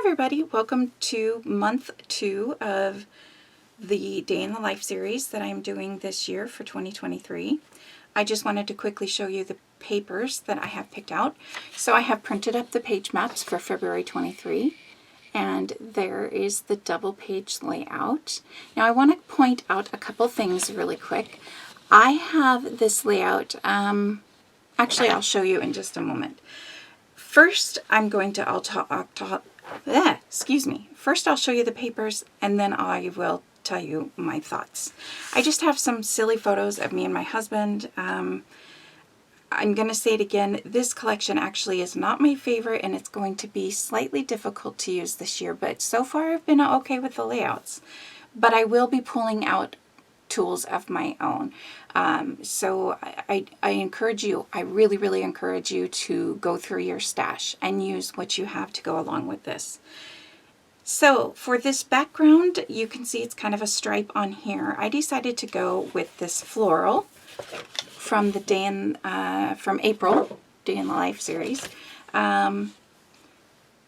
everybody, welcome to month 2 of the Day in the Life series that I'm doing this year for 2023. I just wanted to quickly show you the papers that I have picked out. So I have printed up the page maps for February 23, and there is the double page layout. Now I want to point out a couple things really quick. I have this layout, actually I'll show you in just a moment. First, I'm going to, First I'll show you the papers and then I will tell you my thoughts. I just have some silly photos of me and my husband. I'm going to say it again, this collection actually is not my favorite and it's going to be slightly difficult to use this year, but so far I've been okay with the layouts. But I will be pulling out tools of my own. So I encourage you, I really encourage you to go through your stash and use what you have to go along with this. So for this background, you can see it's kind of a stripe on here. I decided to go with this floral from the from April Day in the Life series.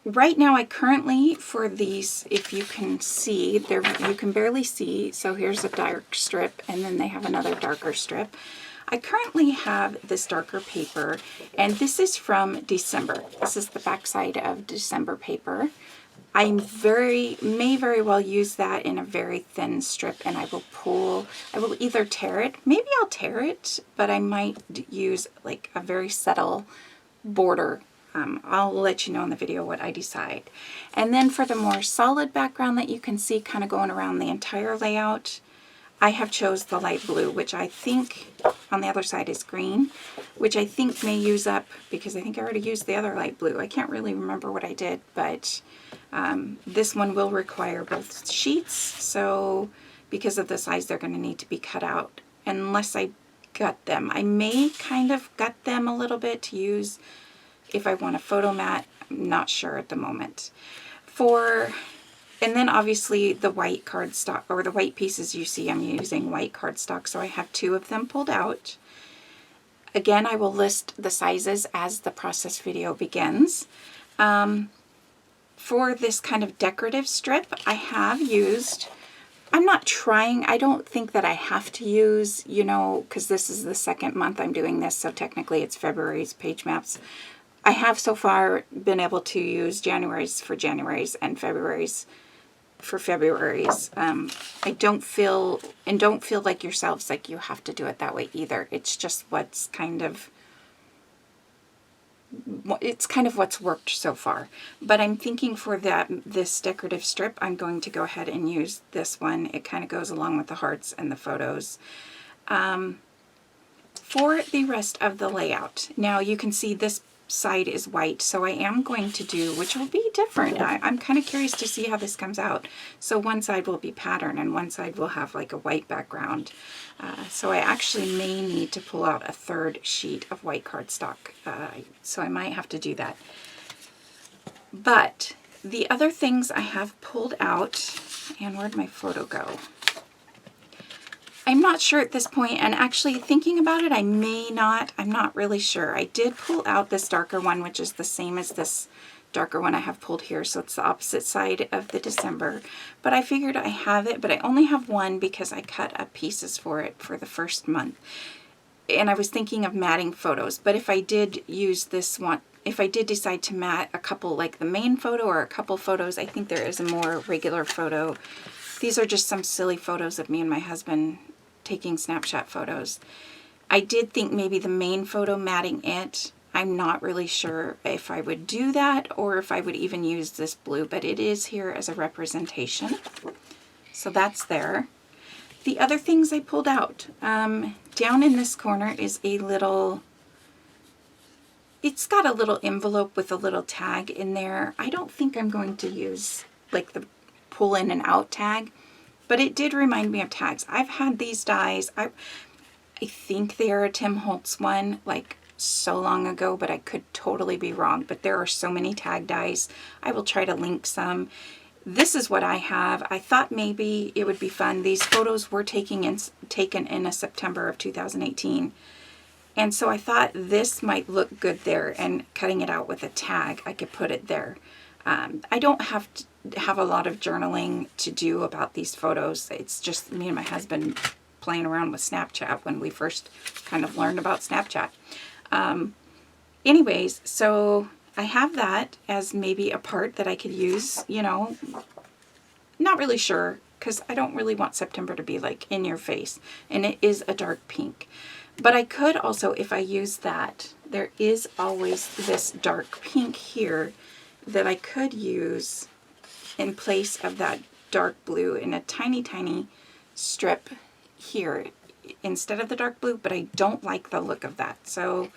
Right now I currently, for these, if you can see, there you can barely see, so here's a dark strip and then they have another darker strip. I currently have this darker paper and this is from December. This is the back side of December paper. I may very well use that in a very thin strip and I will either tear it, maybe I'll tear it, but I might use like a very subtle border. I'll let you know in the video what I decide. And then for the more solid background that you can see kind of going around the entire layout, I have chose the light blue, which I think on the other side is green, which I think may use up because I think I already used the other light blue. I can't really remember what I did, but this one will require both sheets. So because of the size, they're going to need to be cut out unless I gut them. I may kind of gut them a little bit to use if I want a photo mat. I'm not sure at the moment. And then obviously the white cardstock, or the white pieces you see, I'm using white cardstock, so I have 2 of them pulled out. Again, I will list the sizes as the process video begins. For this kind of decorative strip, I have used, I don't think that I have to use, because this is the second month I'm doing this, so technically it's February's page maps. I have so far been able to use January's for January's and February's for February's. I don't feel like yourselves like you have to do it that way either. It's just what's kind of what's worked so far. But I'm thinking for this decorative strip, I'm going to go ahead and use this one. It kind of goes along with the hearts and the photos. For the rest of the layout, now you can see this side is white, so I am going to do, which will be different. I'm kind of curious to see how this comes out. So one side will be pattern and one side will have like a white background. So I actually may need to pull out a 3rd sheet of white cardstock. So I might have to do that. But the other things I have pulled out, and where'd my photo go? I'm not sure at this point, and actually thinking about it, I'm not really sure. I did pull out this darker one, which is the same as this darker one I have pulled here, so it's the opposite side of the December. But I figured I have it, but I only have one because I cut up pieces for it for the first month. And I was thinking of matting photos, but if I did use this one, if I did decide to mat a couple, like the main photo or a couple photos, I think there is a more regular photo. These are just some silly photos of me and my husband taking snapshot photos. I did think maybe the main photo matting it. I'm not really sure if I would do that or if I would even use this blue, but it is here as a representation. So that's there. The other things I pulled out, down in this corner is a little, it's got a little envelope with a little tag in there. I don't think I'm going to use like the pull in and out tag, but it did remind me of tags. I've had these dies. I think they are a Tim Holtz one, like so long ago, but I could totally be wrong. But there are so many tag dies. I will try to link some. This is what I have. I thought maybe it would be fun. These photos were taken in September of 2018. And so I thought this might look good there, and cutting it out with a tag, I could put it there. I don't have to have a lot of journaling to do about these photos. It's just me and my husband playing around with Snapchat when we first kind of learned about Snapchat. Anyways, so I have that as maybe a part that I could use, you know, not really sure, because I don't really want September to be like in your face, and it is a dark pink. But I could also, if I use that, there is always this dark pink here that I could use in place of that dark blue in a tiny, tiny strip here instead of the dark blue, but I don't like the look of that. So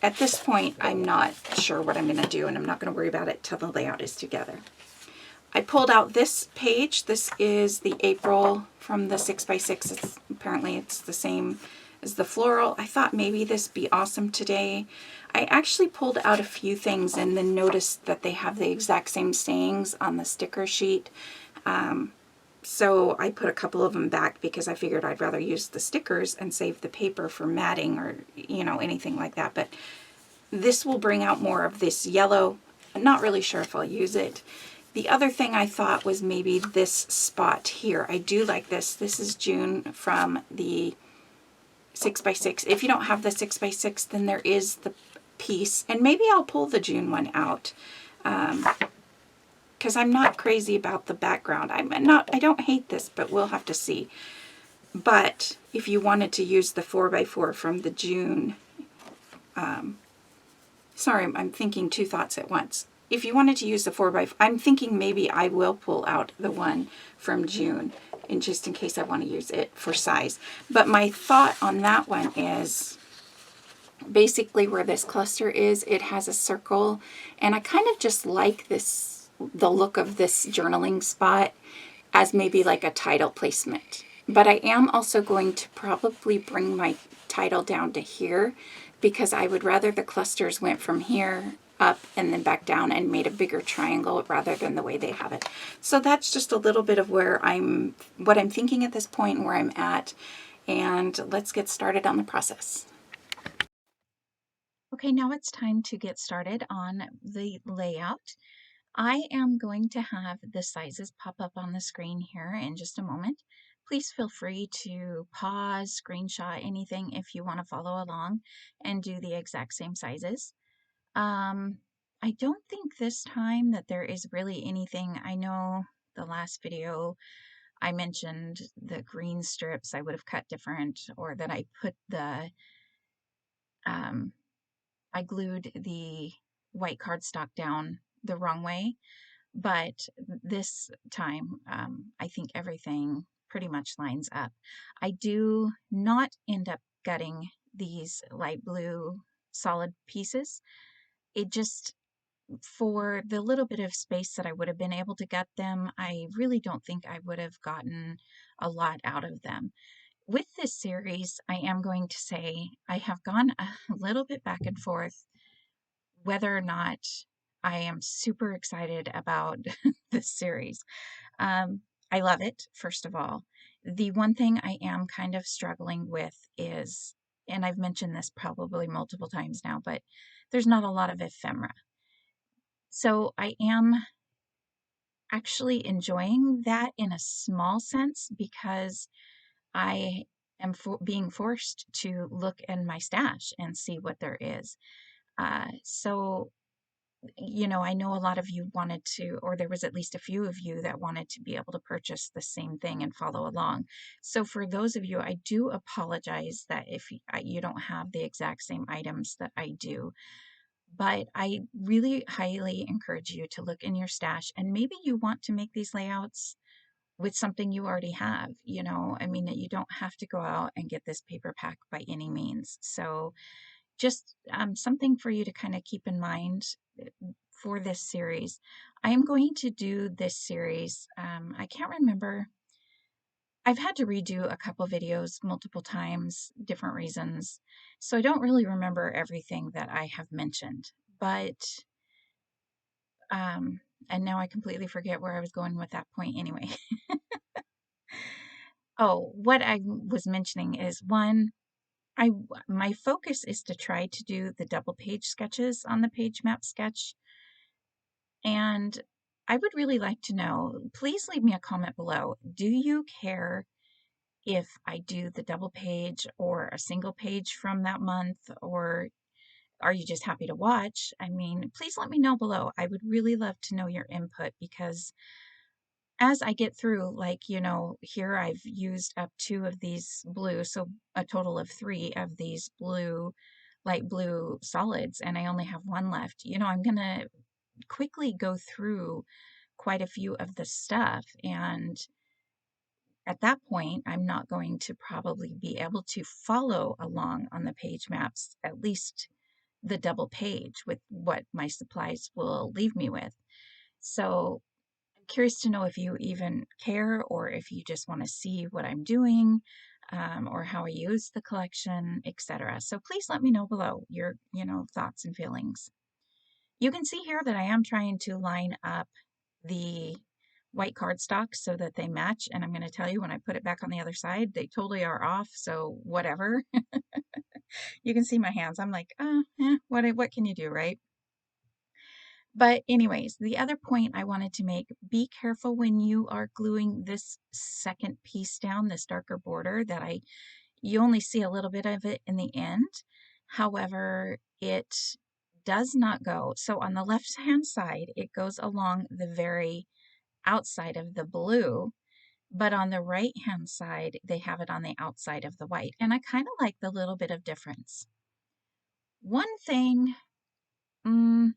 at this point, I'm not sure what I'm going to do, and I'm not going to worry about it till the layout is together. I pulled out this page. This is the April from the 6x6. Apparently it's the same as the floral. I thought maybe this would be awesome today. I actually pulled out a few things and then noticed that they have the exact same sayings on the sticker sheet. So I put a couple of them back because I figured I'd rather use the stickers and save the paper for matting or, you know, anything like that. But this will bring out more of this yellow. I'm not really sure if I'll use it. The other thing I thought was maybe this spot here. I do like this. This is June from the 6x6. If you don't have the 6x6, then there is the piece. And maybe I'll pull the June one out. Because I'm not crazy about the background. I don't hate this, but we'll have to see. But if you wanted to use the 4x4 from the June, sorry, I'm thinking two thoughts at once. If you wanted to use the 4x4, I'm thinking maybe I will pull out the one from June, and just in case I want to use it for size. But my thought on that one is basically where this cluster is, it has a circle, and I kind of just like this, the look of this journaling spot as maybe like a title placement. But I am also going to probably bring my title down to here because I would rather the clusters went from here up and then back down and made a bigger triangle rather than the way they have it. So that's just a little bit of what I'm thinking at this point and where I'm at. And let's get started on the process. Okay, now it's time to get started on the layout. I am going to have the sizes pop up on the screen here in just a moment. Please feel free to pause, screenshot anything if you want to follow along and do the exact same sizes. I don't think this time that there is really anything. I know the last video I mentioned the green strips I would have cut different, or that I put the, I glued the white cardstock down the wrong way. But this time, I think everything pretty much lines up. I do not end up gutting these light blue solid pieces. It just, for the little bit of space that I would have been able to gut them, I really don't think I would have gotten a lot out of them. With this series, I am going to say I have gone a little bit back and forth whether or not I am super excited about this series. I love it, first of all. The one thing I am kind of struggling with is, and I've mentioned this probably multiple times now, but there's not a lot of ephemera. So I am actually enjoying that in a small sense because I am being forced to look in my stash and see what there is. So you know, I know a lot of you wanted to, or there was at least a few of you that wanted to be able to purchase the same thing and follow along. So for those of you, I do apologize that if you don't have the exact same items that I do, but I really highly encourage you to look in your stash, and maybe you want to make these layouts with something you already have. You know, I mean, you don't have to go out and get this paper pack by any means. So just something for you to kind of keep in mind for this series. I am going to do this series. I can't remember. I've had to redo a couple videos multiple times, different reasons. So I don't really remember everything that I have mentioned. But, and now I completely forget where I was going with that point anyway. Oh, what I was mentioning is one, my focus is to try to do the double page sketches on the page map sketch. And I would really like to know, please leave me a comment below. Do you care if I do the double page or a single page from that month, or are you just happy to watch? I mean, please let me know below. I would really love to know your input, because as I get through, like, here I've used up 2 of these blue, so a total of 3 of these blue, light blue solids, and I only have 1 left. I'm gonna quickly go through quite a few of the stuff, and at that point, I'm not going to probably be able to follow along on the page maps, at least the double page, with what my supplies will leave me with. So I'm curious to know if you even care, or if you just want to see what I'm doing, or how I use the collection, etc. So please let me know below your, thoughts and feelings. You can see here that I am trying to line up the white cardstock so that they match, and I'm going to tell you, when I put it back on the other side, they totally are off, so whatever. You can see my hands. I'm like, what can you do, right? But anyways, the other point I wanted to make, be careful when you are gluing this second piece down, this darker border that you only see a little bit of it in the end. However, it does not go. So on the left hand side, it goes along the very outside of the blue, but on the right hand side, they have it on the outside of the white. And I kind of like the little bit of difference. One thing, I'm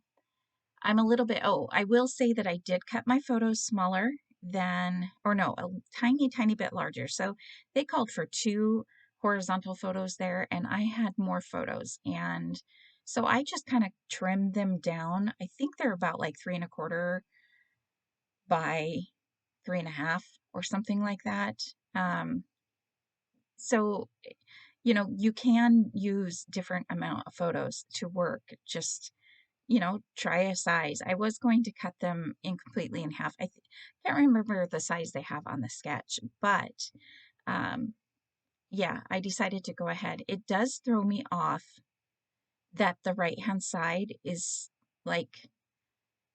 a little bit, I will say that I did cut my photos smaller than, or no, a tiny, tiny bit larger. So they called for 2 horizontal photos there, and I had more photos. And so I just kind of trimmed them down. I think they're about like 3¼ by 3½, or something like that. So, you can use different amount of photos to work. Just, try a size. I was going to cut them completely in half. I can't remember the size they have on the sketch, but yeah, I decided to go ahead. It does throw me off that the right hand side is like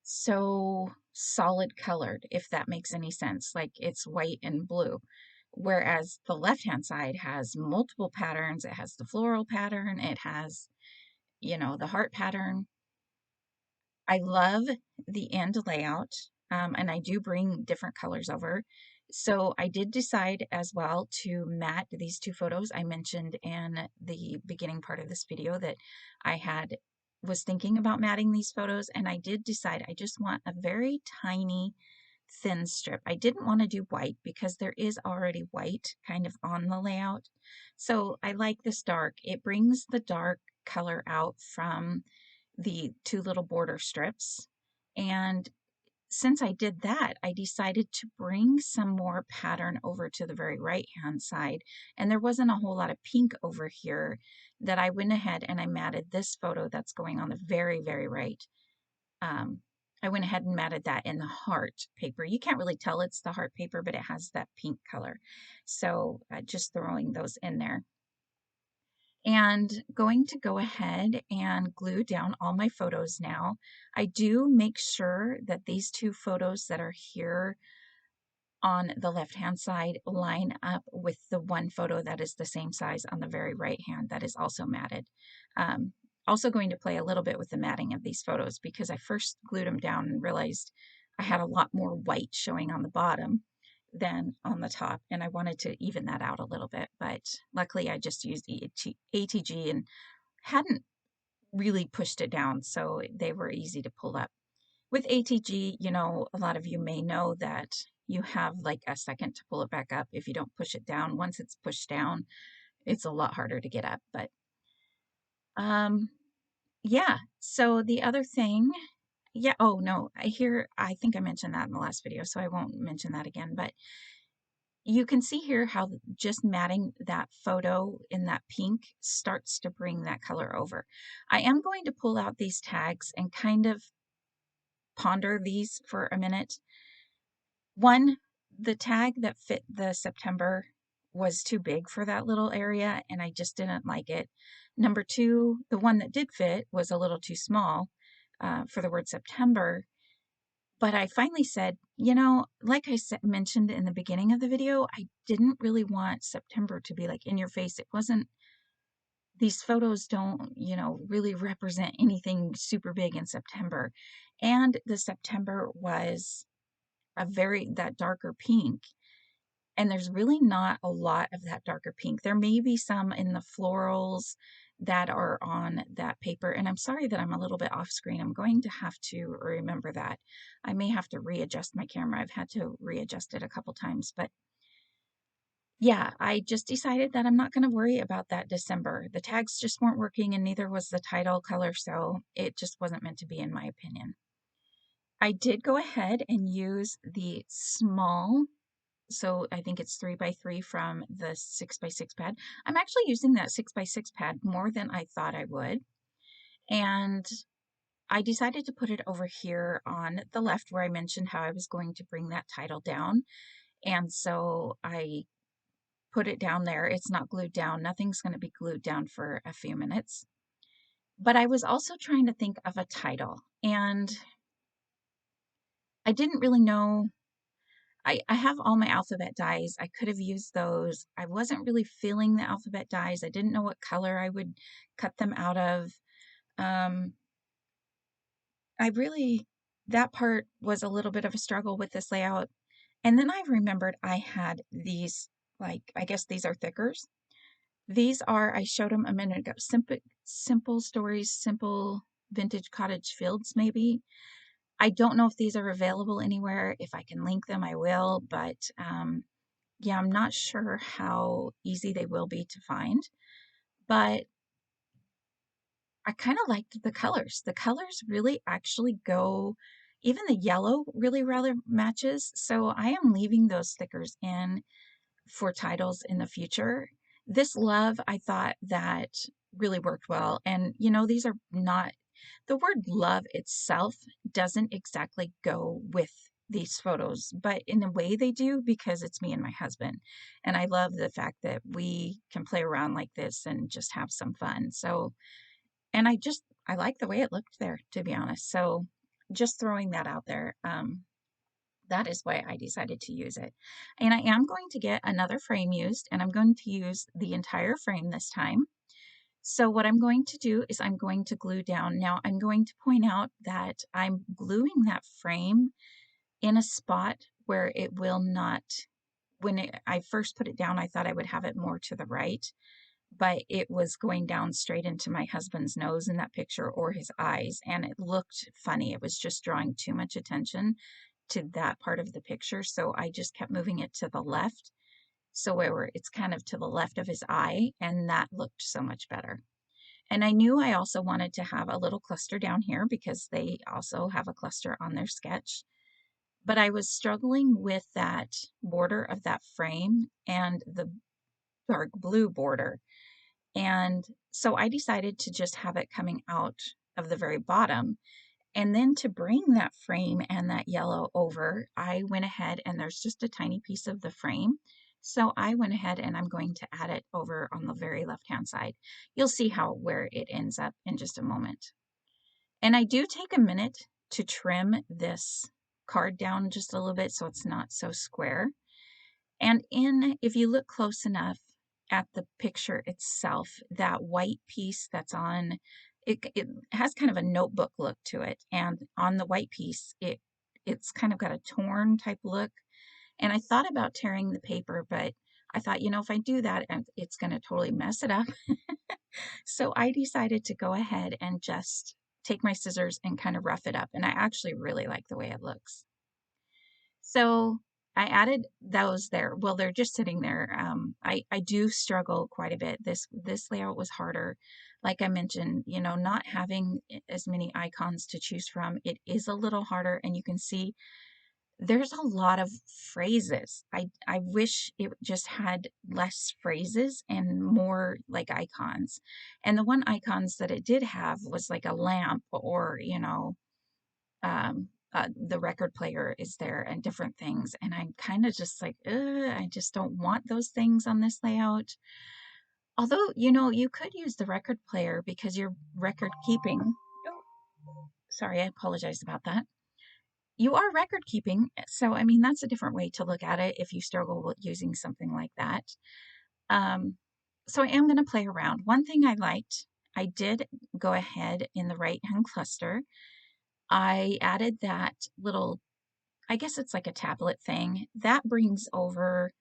so solid colored, if that makes any sense. Like, it's white and blue. Whereas the left hand side has multiple patterns. It has the floral pattern, it has, the heart pattern. I love the end layout, and I do bring different colors over. So I did decide as well to matte these 2 photos. I mentioned in the beginning part of this video that was thinking about matting these photos, and I did decide I just want a very tiny thin strip. I didn't want to do white because there is already white kind of on the layout. So I like this dark. It brings the dark color out from the 2 little border strips. And since I did that, I decided to bring some more pattern over to the very right hand side. And there wasn't a whole lot of pink over here, that I went ahead and I matted this photo that's going on the very, very right. I went ahead and matted that in the heart paper. You can't really tell it's the heart paper, but it has that pink color. So just throwing those in there. And going to go ahead and glue down all my photos now. I do make sure that these 2 photos that are here on the left hand side line up with the 1 photo that is the same size on the very right hand that is also matted. Also going to play a little bit with the matting of these photos, because I first glued them down and realized I had a lot more white showing on the bottom than on the top, and I wanted to even that out a little bit, but luckily I just used ATG and hadn't really pushed it down, so they were easy to pull up. With ATG, a lot of you may know that you have like a second to pull it back up if you don't push it down. Once it's pushed down, it's a lot harder to get up. But yeah, so the other thing, yeah, oh no, I think I mentioned that in the last video, so I won't mention that again, but you can see here how just matting that photo in that pink starts to bring that color over. I am going to pull out these tags and kind of ponder these for a minute. One, the tag that fit the September was too big for that little area, and I just didn't like it. Number 2, the one that did fit was a little too small for the word September. But I finally said, you know, like I said, mentioned in the beginning of the video, I didn't really want September to be like in your face. It wasn't, these photos don't, you know, really represent anything super big in September. And the September was that darker pink. And there's really not a lot of that darker pink. There may be some in the florals that are on that paper. And I'm sorry that I'm a little bit off screen. I'm going to have to remember that. I may have to readjust my camera. I've had to readjust it a couple times. But yeah, I just decided that I'm not going to worry about that December. The tags just weren't working, and neither was the title color. So it just wasn't meant to be, in my opinion. I did go ahead and use the small, so I think it's 3x3 from the 6x6 pad. I'm actually using that 6x6 pad more than I thought I would. And I decided to put it over here on the left where I mentioned how I was going to bring that title down. And so I put it down there. It's not glued down. Nothing's going to be glued down for a few minutes. But I was also trying to think of a title, and I didn't really know. I have all my alphabet dies. I could have used those. I wasn't really feeling the alphabet dies. I didn't know what color I would cut them out of. Um, that part was a little bit of a struggle with this layout. And then I remembered I had these, like, I guess these are thickers. These are, I showed them a minute ago, simple stories, simple vintage cottage fields, maybe. I don't know if these are available anywhere. If I can link them, I will. But yeah, I'm not sure how easy they will be to find. But I kind of liked the colors. The colors really actually go, even the yellow really rather matches. So I am leaving those stickers in for titles in the future. This love, I thought that really worked well. And, you know, these are not, the word love itself doesn't exactly go with these photos, but in a way they do, because it's me and my husband. And I love the fact that we can play around like this and just have some fun. So, and I like the way it looked there, to be honest. So just throwing that out there. That is why I decided to use it. And I am going to get another frame used, and I'm going to use the entire frame this time. So what I'm going to do is I'm going to glue down. Now I'm going to point out that I'm gluing that frame in a spot where it will not, I first put it down, I thought I would have it more to the right, but it was going down straight into my husband's nose in that picture, or his eyes, and it looked funny. It was just drawing too much attention to that part of the picture. So I just kept moving it to the left. So where it's kind of to the left of his eye, and that looked so much better. And I knew I also wanted to have a little cluster down here because they also have a cluster on their sketch. But I was struggling with that border of that frame and the dark blue border. And so I decided to just have it coming out of the very bottom. And then to bring that frame and that yellow over, I went ahead, and there's just a tiny piece of the frame. So I went ahead and I'm going to add it over on the very left-hand side. You'll see where it ends up in just a moment. And I do take a minute to trim this card down just a little bit so it's not so square. And if you look close enough at the picture itself, that white piece that's on, it has kind of a notebook look to it. And on the white piece, it's kind of got a torn type look. And I thought about tearing the paper, but I thought, you know, if I do that, it's going to totally mess it up. So I decided to go ahead and just take my scissors and kind of rough it up. And I actually really like the way it looks. So I added those there. Well, they're just sitting there. I do struggle quite a bit. This layout was harder. Like I mentioned, you know, not having as many icons to choose from, it is a little harder. And you can see there's a lot of phrases. I wish it just had less phrases and more like icons. And the one icons that it did have was like a lamp, or, you know, the record player is there and different things. And I'm kind of just like, I just don't want those things on this layout. Although, you know, you could use the record player because you're record keeping. Oh, sorry, I apologize about that. you are record keeping. So, I mean, that's a different way to look at it if you struggle with using something like that. Um, so I am going to play around. One thing I liked, I did go ahead in the right hand cluster. I added that little, I guess it's like a tablet thing that brings over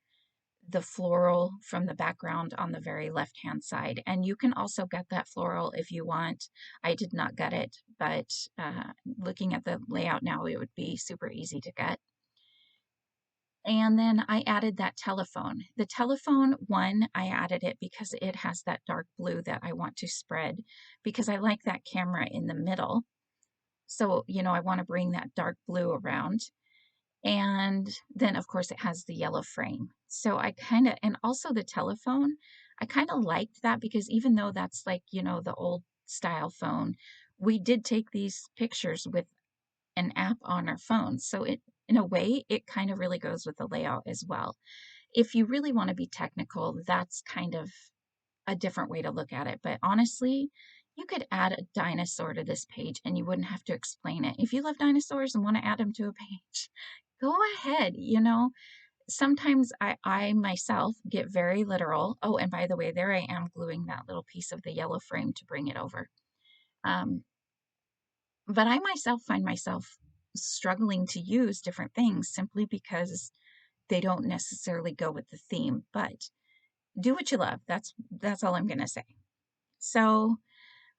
the floral from the background on the very left hand side. And you can also gut that floral if you want. I did not gut it, but looking at the layout now, it would be super easy to gut. And then I added that telephone. The telephone one, I added it because it has that dark blue that I want to spread because I like that camera in the middle. So, you know, I want to bring that dark blue around. And then, of course, it has the yellow frame. So I kind of, and also the telephone, I kind of liked that because even though that's like, you know, the old style phone, we did take these pictures with an app on our phone. So it, in a way, it kind of really goes with the layout as well. If you really want to be technical, that's kind of a different way to look at it. But honestly, you could add a dinosaur to this page and you wouldn't have to explain it. If you love dinosaurs and want to add them to a page, go ahead. You know, sometimes I myself get very literal. Oh, and by the way, there I am gluing that little piece of the yellow frame to bring it over. Um, but I myself find myself struggling to use different things simply because they don't necessarily go with the theme. But do what you love. That's all I'm going to say. So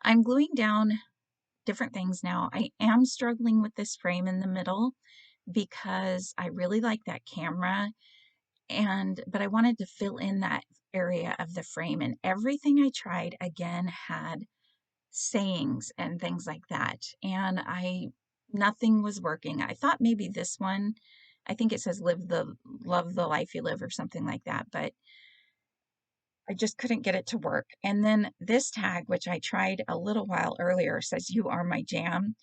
I'm gluing down different things now. I am struggling with this frame in the middle because I really like that camera but I wanted to fill in that area of the frame, and everything I tried again had sayings and things like that. And nothing was working. I thought maybe this one, I think it says love the life you live or something like that, but I just couldn't get it to work. And then this tag, which I tried a little while earlier, says, "You are my jam."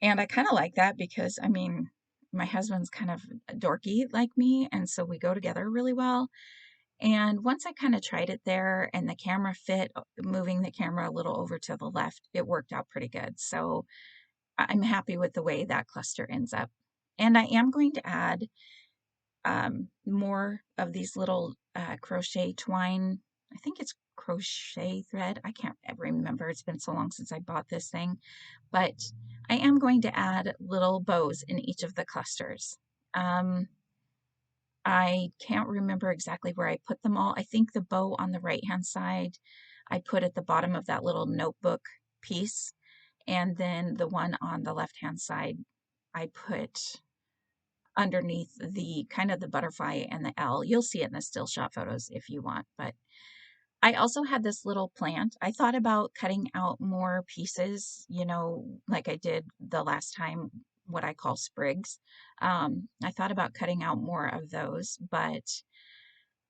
And I kind of like that because, I mean, my husband's kind of dorky like me. And so we go together really well. And once I kind of tried it there and the camera fit, moving the camera a little over to the left, it worked out pretty good. So I'm happy with the way that cluster ends up. And I am going to add more of these little crochet twine. I think it's crochet thread. I can't remember. It's been so long since I bought this thing. But I am going to add little bows in each of the clusters. I can't remember exactly where I put them all. I think the bow on the right-hand side, I put at the bottom of that little notebook piece. And then the one on the left-hand side, I put underneath the kind of the butterfly and the L. You'll see it in the still shot photos if you want. But I also had this little plant. I thought about cutting out more pieces, you know, like I did the last time, what I call sprigs. I thought about cutting out more of those, but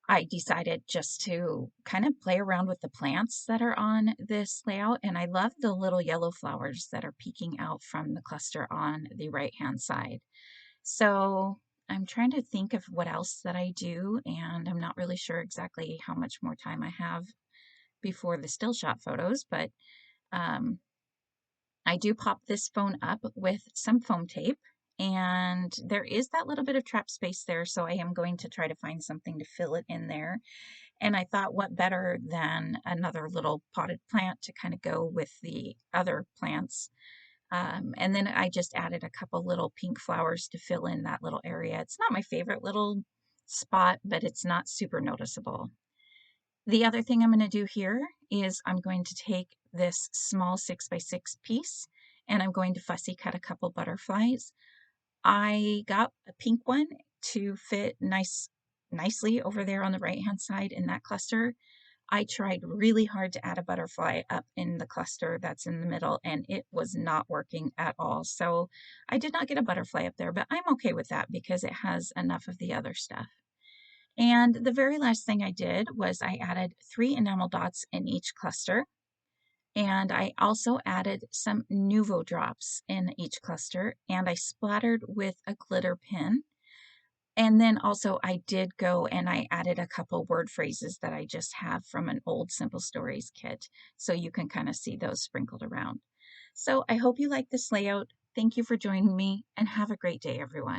I decided just to kind of play around with the plants that are on this layout. And I love the little yellow flowers that are peeking out from the cluster on the right-hand side. So I'm trying to think of what else that I do, and I'm not really sure exactly how much more time I have before the still shot photos, but um, I do pop this phone up with some foam tape, and there is that little bit of trap space there, so I am going to try to find something to fill it in there. And I thought, what better than another little potted plant to kind of go with the other plants. And then I just added a couple little pink flowers to fill in that little area. It's not my favorite little spot, but it's not super noticeable. The other thing I'm going to do here is I'm going to take this small 6x6 piece and I'm going to fussy cut a couple butterflies. I got a pink one to fit nicely over there on the right hand side in that cluster. I tried really hard to add a butterfly up in the cluster that's in the middle, and it was not working at all. So I did not get a butterfly up there, but I'm okay with that because it has enough of the other stuff. And the very last thing I did was I added 3 enamel dots in each cluster. And I also added some Nuvo Drops in each cluster, and I splattered with a glitter pen. And then also I did go and I added a couple word phrases that I just have from an old Simple Stories kit. So you can kind of see those sprinkled around. So I hope you like this layout. Thank you for joining me, and have a great day, everyone.